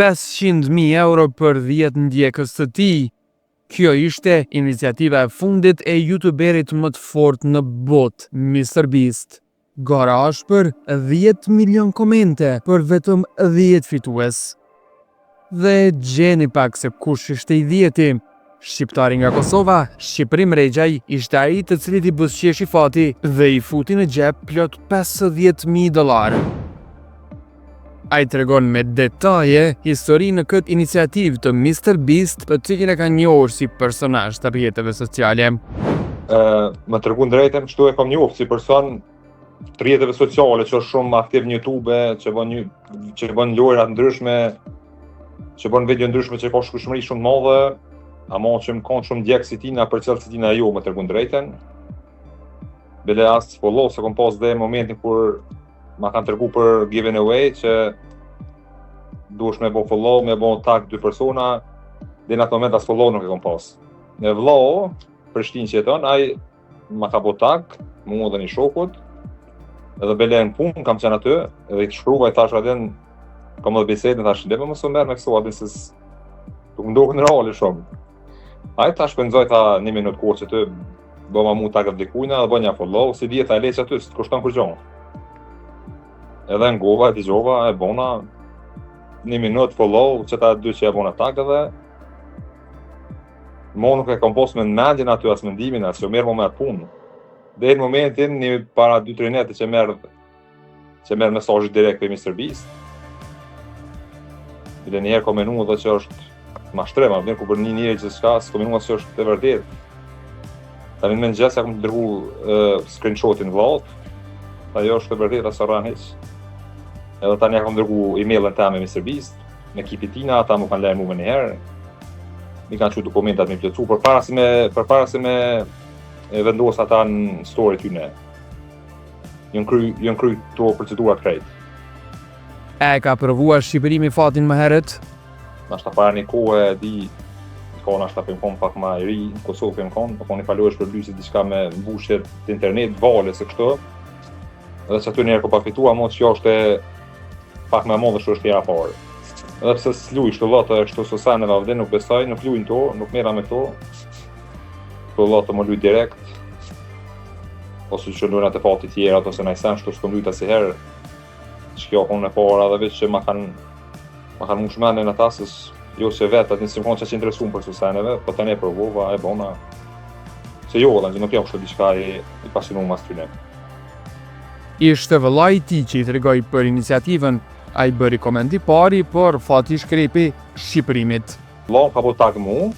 500.000 euro për 10 ndjekës të tij. Kjo ishte iniciativa e fundit e youtuberit më të fortë në botë, MrBeast. Gara është për 10 milion komente për vetëm 10 fitues. Dhe gjeni pak se kush ishte i 10-ti. Shqiptari nga Kosova, Shqipëri Mregjaj, ishte ai të cilit i buzëqeshi fati dhe i futi në xhep plot $50.000. Ai tregon me detaje historinë në këtë iniciativë të MrBeast, të cilin e ka njohur si personazh të rrjeteve sociale. Më tregun drejtën, kështu e kam njohur si person të rrjeteve sociale, që është shumë aktiv në YouTube, që bën lojra të ndryshme, që bën video ndryshme që ka shkushmëri shumë të madhe, ama që më kanë shumë djekë si tina, për qëllë si tina jo, më tregun drejten. Bile as follow, se kom pas dhe momentin kur ma kanë tregu për given away, që duhesh me bo follow, me bo tag 2 persona, dhe në atë moment as follow nuk e kom pas. Në vlau, Prishtinë që jeton, ai ma ka bo tag, mua dhe një shokut, edhe bile në punë kam qenë aty, edhe i të shkruva i thash adin, kam edhe bisedën, thash, lebe më së merë me këso, adin se nuk më dohë në reali shumë. Ai ta shpenzoj ta 1 minutë kohë që të bëma mu tagët dikujna dhe bënja follow, si dhjetë e leqë aty, së të kushton kur gjonë. Edhe ngova, e t'igjova, e bona 1 minutë follow, që ta 2 që e bona tagë dhe mo nuk e kom posë me në mendjen aty, as mendimin, as që merë mo me atë punë. Dhe në momentin, një para 2-3 nete që merë mesazhi direkt për MrBeast. Bile njerë kom menu dhe që është ma shtrema, vjen ku për një njëri që s'ka, s'ko minua që është e vërtet. Tani në mëngjes ja kom të dërgu screenshotin vllaut, ajo është e vërtet, asë arran heq. Edhe tani ja kom dërgu emailën ta me MrBeast, me ekipi tina, ata mu kanë lejnë mu me njëherë. Mi kanë qu dokumentat me plëcu, përpara se me vendos ata në story tyne. Jën kry to procedurat krejt. E ka provuar shqipërimi fatin më herët? Nashta para një kohë e di, ka nashta për më konë pak ma i ri, në Kosovë për më konë, po një falohesh për lysit diçka me mbushjet të internet, vale se kështu. Edhe që aty njerë ko pa fitua, mo që jo është pak me modhe që është tjera parë. Edhe pse s'luj shtu lotë e kështu sosane dhe avde, nuk besaj, nuk lujnë to, nuk mera me to. Shtu lotë më luj direkt. Ose që lujnë atë fati tjera, ose na i sen shtu s'kom lujt asiherë. Që kjo konë e para dhe veç që ma kanë më shmendin në tasës, jo që vetë, atë nësim konë që interesuar për suseneve, po të ne provova, e bona. Se jo, dhe në nuk jam kështë diçka i pasinu mas tyne. Ishte vëllai i tij që i tregoi për iniciativën, ai bëri koment i pari, por fati shkrepi shqipërimit. Vëllau ka po tag mu.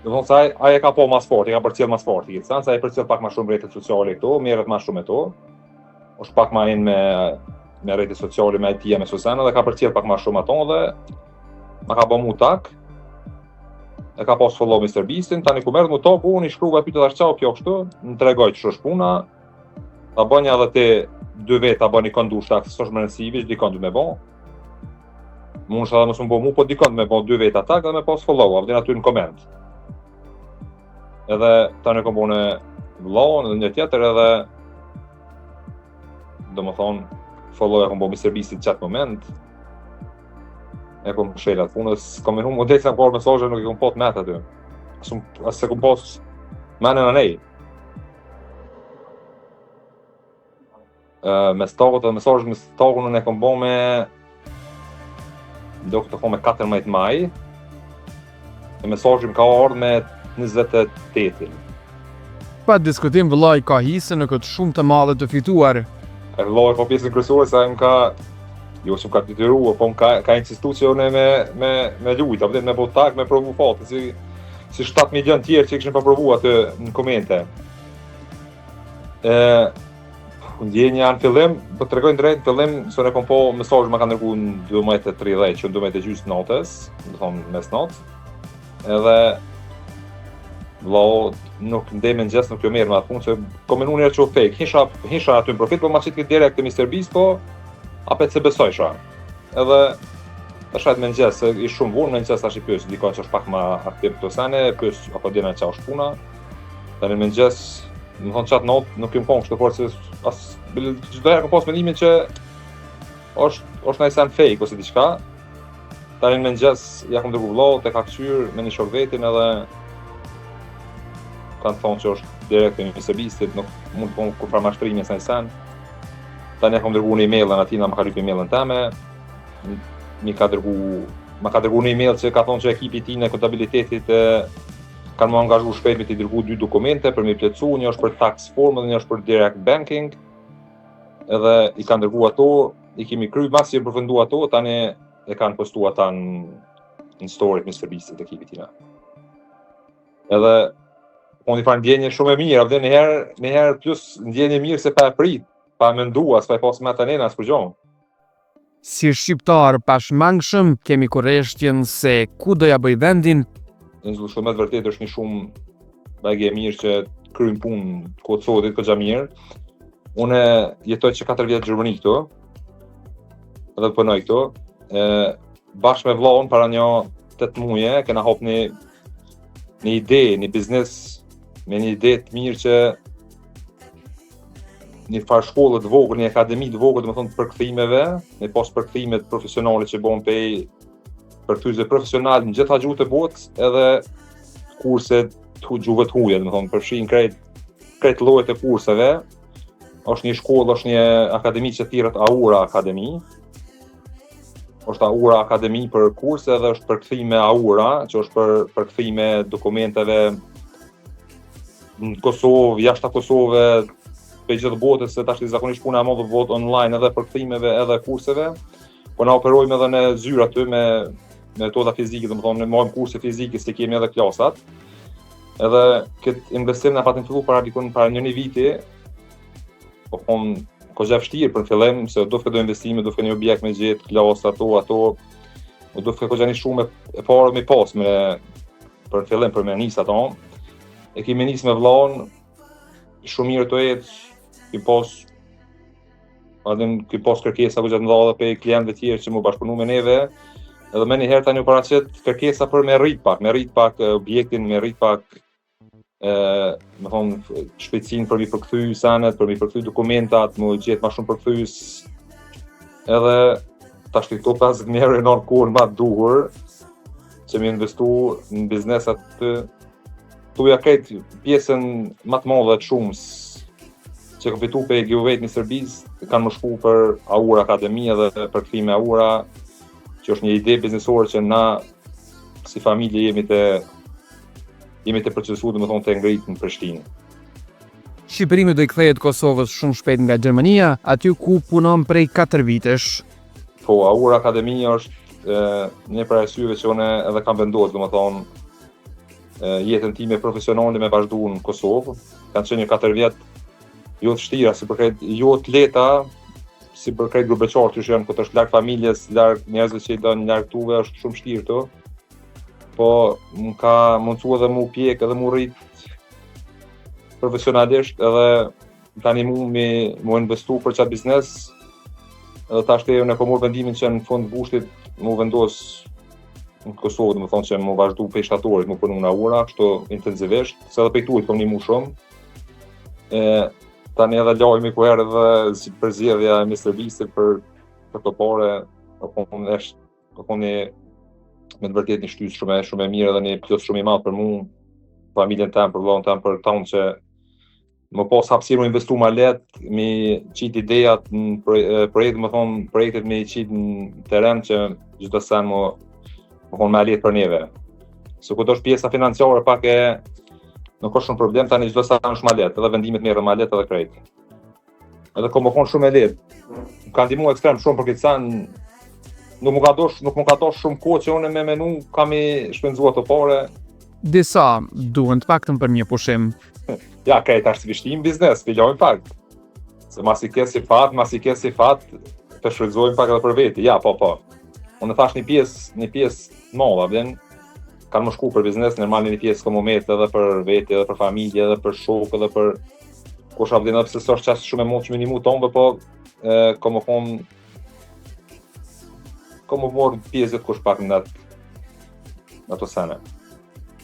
Do thonë se ai e ka po mas fort, i ka përcjell mas fort, i sa ai përcjell pak më shumë rrjetet sociale këto, merret më shumë me to. Është pak më in me rrjetet sociale, me IT, me Susana dhe ka përcjell pak më shumë ato dhe ma ka bë mu tag. E ka pas follow MrBeastin, tani ku merret mu tag, unë i shkruaj pyetja tash çao kjo kështu, më tregoj ç'është është puna. Ta bënja edhe te 2 veta bëni kondush tak, s'është më rëndësish, dikon du me bë. Mund të mos më bë mu, po dikon me bë 2 veta tag dhe me pas follow, vjen aty në koment. Edhe tani kom bënë vëllaun edhe një tjetër edhe domethënë follow e kom bë MrBeastit çat moment. E kom shela punës, kom menu model sa por mesazhe nuk i kom pas me aty. As se kom pas manën anej. Mesazhet dhe mesazhet me stogun e kom bë me do të thonë me 14 maj. E mesazhi më ka ardhur me 28-in. Pa diskutim vëllai ka hisë në këtë shumë të madhe të fituar. E vëllai po pjesën kryesore sa më ka jo që më ka detyruar, po më ka insistuar që unë me lujt, apo me bot tag, me provu fatë, si 7 milion tjerë që kishin pa provu atë në komente. Ndjenja në fillim, po të regojnë drejt, në fillim, se ne kom po mesazh më ka ndërgu në 12:30, që në 12:30 natës, do thonë mes natë, edhe vëllau nuk ndej me ngjes nuk jo merr me atë punë, se kom menu njerë që u fake, hisha aty në profit, po ma qitë këtë direkt të MrBeast, po apet se besojsha. Edhe tashat me ngjes, se i shumë vunë, me ngjes tash i pyes, dikon që është pak ma aktiv të sene, pyes apo djena qa është puna. Tani me ngjes, më thonë qatë natë, nuk jem konë kështë, por se as çdo herë kom pas mendimin që është një sen fake ose diçka. Tani në mëngjes ja kom dërgu vllau te ka kthyer me një shok vetin edhe kanë thonë që është direkt në Misërbistit, nuk mund të kur para mashtrimi sa sen. Tani kom dërguar një email aty na më ka lyp emailën teme. Ma ka dërguar një email që ka thonë që ekipi i tij në kontabilitetit kanë më angazhuar shpejt me t'i dërguar 2 dokumente për me plotësu, një është për tax form dhe një është për direct banking. Edhe i kanë dërguar ato, i kemi kryer masi e përfunduar ato, tani e kanë postuar ata në story të Misërbistit ekipit tina. Edhe unë i fa ndjenje shumë e mirë, dhe njëherë plus ndjenje mirë se pa e prit, pa e mendua, s'pa e pas me të nena, s'për gjohë. Si shqiptar pashmangshëm, kemi kurreshtjen se ku do ja bëj vendin. Në zhvillëshmet vërtet është një shumë bagje mirë që kryjnë punë Kosovës këgja mirë. Une jetoj që 4 vjetë Gjermani këto, edhe punoj këto. Bashkë me vllaun para një 8 muaje, kena hap një ide, një biznes me një ide të mirë që një farë shkollë të vogël, një akademi të vogël, domethënë të përkthimeve, me pas përkthimet profesionale që bën pej përkthyesve profesional në gjitha gjuhët e botës, edhe kurse të gjuhëve të huaja, domethënë përfshin krejt llojet e kurseve. Është një shkollë, është një akademi që thirret Aura Akademi. Është Aura Akademi për kurse dhe është përkthime Aura, që është për përkthime dokumenteve në Kosovë, jashtë Kosovë, për gjithë botës, se tash zakonisht puna e madhe vot online edhe përkthimeve edhe kurseve. Po na operojmë edhe në zyrë aty me metoda fizike, domethënë ne marrim kurse fizike se kemi edhe klasat. Edhe këtë investim na patëm fillu para një viti. Po koha vështirë për fillim, se do të filloj investime, do të filloj një objekt me gjetë, klasë ato, do të filloj një shumë e parë me pas për fillim për me nis ato. E kemi nis me vllaun, shumë mirë të jetë, ki pas kërkesa ku gjatë ndodhe pe klientëve tjerë që më bashkëpunu me neve, edhe me njëherë tani u paraqet kërkesa për me rrit pak objektin, me rrit pak me thonë shpejtësinë për mi përkthy sanet, për mi përkthy dokumentat, më gjetë ma shumë përkthyes. Edhe tash këto 50 mijë në kohën më të duhur që më investu në biznesat tuja këtë pjesën më të madhe të shumës që kam fitu pe giveaway-t në Serbisë, kanë më shku për Aura Akademi edhe përkthime Aura, që është një ide biznesore që na si familje jemi të procesuar, domethënë të ngritë në Prishtinë. Shqipërimi do i kthehet Kosovës shumë shpejt nga Gjermania, aty ku punon prej 4 vitesh. Po, Aura Akademi është një prej arsyeve që unë edhe kam vendosur, domethënë jetën time profesionale me vazhdu në Kosovë. Kanë qenë 4 vjet jo të vështira, si përket jo të lehta, si përket grupeqarë që janë këtë është larg familjes, larg njerëzve që i donë larg tuve, është shumë vështirë këto. Po më ka mundësua edhe mu pjek edhe mu rrit profesionalisht edhe tani mu investu për qatë biznes edhe ta shte unë e po morë vendimin që në fund bushtit mu vendos në Kosovë, dhe më thonë që mu vazhdu pej shtatorit mu punu në Aura, kështu intensivisht, se edhe pej tuit kom një mu shumë. Tani edhe lajmi ku herë edhe për zgjedhja e Misërbistit për të pare, po një me të vërtet një shtys shumë e mirë dhe një plus shumë i madh për mu, familjen tem, për vllaun tem, për tonë që më pas hapësirë më investu ma letë, mi qitë idejat në projekte, më thonë projektet me qitë në teren që gjithë sen më thonë me letë për neve. Se këtë është pjesa financiare pak nuk është shumë problem, tani gjithë sen është ma letë, edhe vendimet merren ma letë edhe krejt. Edhe ko më thonë shumë e letë. Më ka ndihmu ekstrem shumë për këtë sen. Nuk më ka dosh shumë kohë që unë me menu kam i shpenzua të pare. Disa duhen të paktën për një pushim. Ja, krejt është vishtim biznes, fillojmë pak. Se mas i ke si fat, të shfrytëzojmë pak edhe për veti. Ja, po. Unë thash një pjesë madhe, vjen kanë më shku për biznes, normal një pjesë kam umet edhe për veti, edhe për familje, edhe për shok, edhe për kusha vjen edhe pse s'është çast shumë e mund që minimu tonë, po kam më morë pjesët kush pak në ato sene.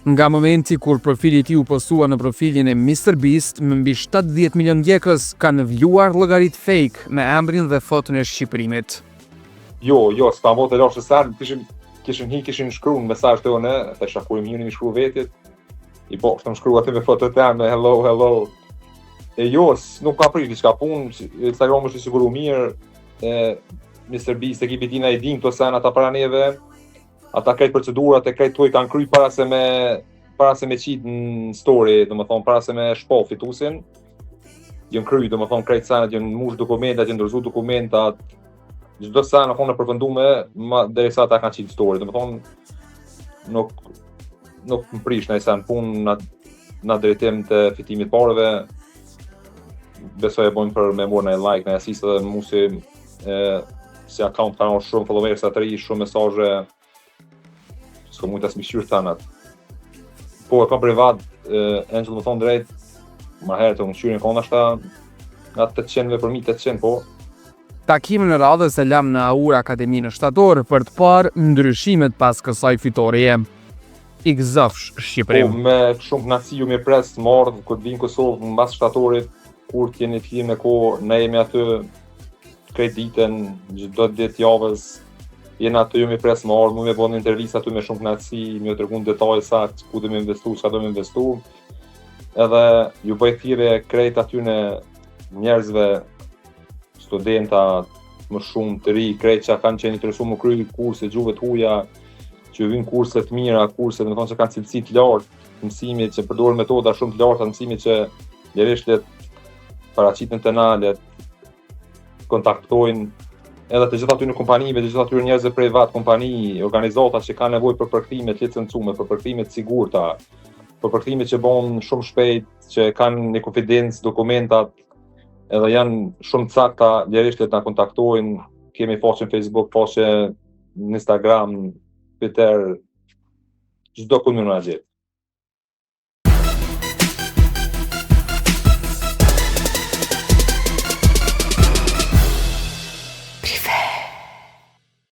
Nga momenti kur profili ti u postua në profilin e Misërbist, më mbi 70 milion djegës kanë vjuar llogarit fake me emrin dhe foton e shqipërimit. Jo, s'ka mo të lashë sen, kishin shkru në mesazh të one, të shakurim njëri mi shkru vetit, i po, shtëm shkru aty me fotot teme, hello. E jo, nuk ka prish diçka punë, Instagram është i siguru mirë, Mr. Beast, ekipi tina i din këto sen ata para neve, ata krejt procedurat e krejt tuaj kanë kry para se me qit në story, domethënë para se me shpo fitusin, jën kry, domethënë krejt senet, jën mush dokumentat, jën ndërzu dokumentat, çdo sen në fund e përfundume, derisa ata kanë qit story, domethënë nuk më prish në sen punë në drejtim të fitimit parëve. Besoj e bojmë për me morë në like, në asistë dhe musi si account kanë shumë followers të ri, shumë mesazhe, s'ko mujtë as mishyrë tanat. Po e kam privat, Angel më thonë drejt, ma herë të më qyrin kona shta nga 800 për 1800, po. Takimin e radhës e lam në Aur Akademinë Shtator për të parë ndryshimet pas kësaj fitorie. I gëzofsh Shqipërim. Po, me shumë knaci ju mi pres të mardhë, këtë vinë Kosovë në bas shtatorit, kur t'jeni t'lim në kohë, ne jemi aty krejt ditën, çdo ditë javës, jena aty ju mi pres më ardhë, mu me bënë intervista aty me shumë knaci, mi o tërgun detaj sakt, ku dhe me investu, çka do me investu, edhe ju bëj thire krejt aty në njerëzve, studenta, më shumë të ri, krejt që kanë qenë interesu më kry kurse gjuhëve t'huja, që vinë kurse të mira, kurse dhe më thonë që kanë cilësi të lartë, mësimit që përdorën metoda shumë të larta, mësimit që lirisht paraqiten të na, kontaktojnë edhe të gjitha aty në kompanive, të gjitha aty njerëzve prej vat kompani, organizata që kanë nevojë për përkthime të licencume, për përkthime të sigurta, për përkthime që bën shumë shpejt, që kanë një konfidencë dokumentat, edhe janë shumë sakta, lirisht na kontaktojnë, kemi faqe në Facebook, faqe në Instagram, Twitter, çdo ku më na gjet.